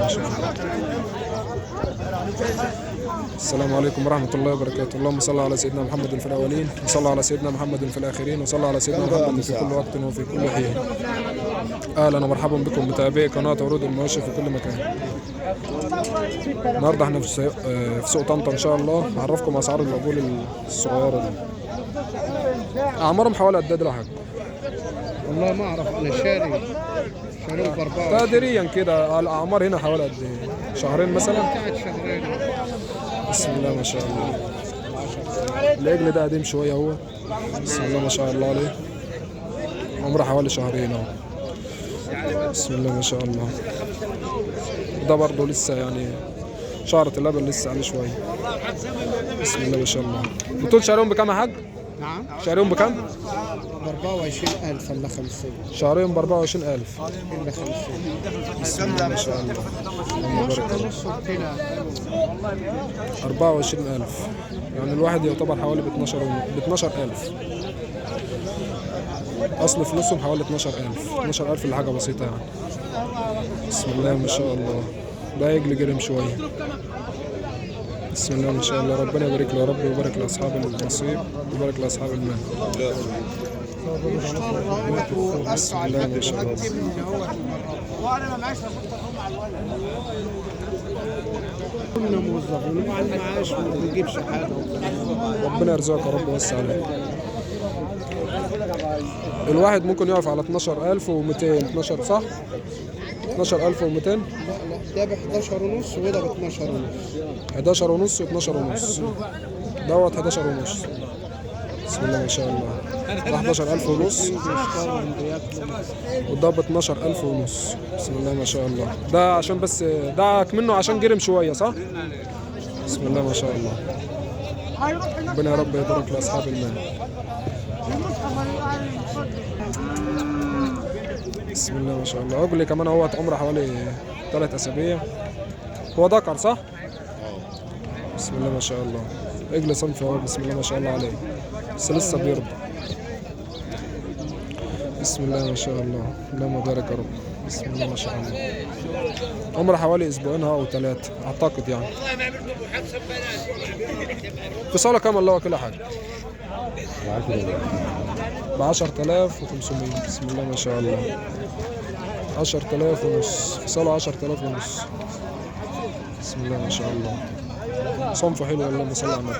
شاء الله. السلام عليكم ورحمة الله وبركاته. اللهم صل على سيدنا محمد في الأولين، وصلى على سيدنا محمد في الآخرين، وصلى على سيدنا محمد في كل وقت وفي كل حين. أهلا ومرحبا بكم متابعي قناة عروض المواشي في كل مكان. النهارده احنا في سوق طنطا إن شاء الله. هعرفكم أسعار العجول الصغيرة دي. أعمارهم حوالي قد إيه دول يا حاج؟ والله ما أعرف، أنا شاري ب24 تقديريا كده. الأعمار هنا حوالي قد إيه؟ شهرين مثلا؟ بتاعت شهرين. بسم الله ما شاء الله. العجل ده قديم شوية اهو. بسم الله ما شاء الله عليه. عمره حوالي شهرين اهو. بسم الله ما شاء الله. ده برضه لسه يعني شعرة اللبن لسه عليه شوية. بسم الله ما شاء الله. بتقول شهرين بكام يا حاج؟ نعم، شهرين بكام؟ ب24,000 ولا 50. شهرين ب24,000 إلا 50. بسم الله ما شاء الله. اللهم بارك الله. نص وكيلة. 24,000 يعني الواحد يعتبر حوالي ب 12,000. أصل فلوسهم حوالي 12,000 اللي حاجة بسيطة يعني. بسم الله ما شاء الله. ده يجلي جرم شوية. بسم الله ما شاء الله. ربنا يبارك له يا رب، ويبارك لأصحاب النصيب، ويبارك لأصحاب المال. بسم الله ما شاء الله. كنا موظفين وعلى المعاش ما بنجيبش حاجة. ربنا يرزقك يا رب ويوسع عليك. الواحد ممكن يقف على 12,200. 12 صح؟ 12,200. لا ده ب 11 ونص وده ب 12 ونص. 11 ونص و12 ونص. دوت 11 ونص. بسم الله ما شاء الله. ده 11,000 ونص، وده ب 12,000 ونص. بسم الله ما شاء الله. ده عشان بس ده منه عشان جرم شوية صح؟ بسم الله ما شاء الله. ربنا يا رب يبارك لأصحاب المال. بسم الله ما شاء الله. عجلي كمان اهوت عمره حوالي 3 أسابيع. هو ذكر صح؟ بسم الله ما شاء الله. عجل صنف اهو. بسم الله ما شاء الله عليه، بس لسه بيرضع. بسم الله ما شاء الله. اللهم بارك يا رب. بسم الله ما شاء الله. عمره حوالي اسبوعين او 3 اعتقد يعني. في صالة كام الله وكل حاجة؟ ب 10,500. بسم الله ما شاء الله. 10,000 ونص. في صالة 10,000 ونص. بسم الله ما شاء الله. صنفه حلو. اللهم صل على النبي.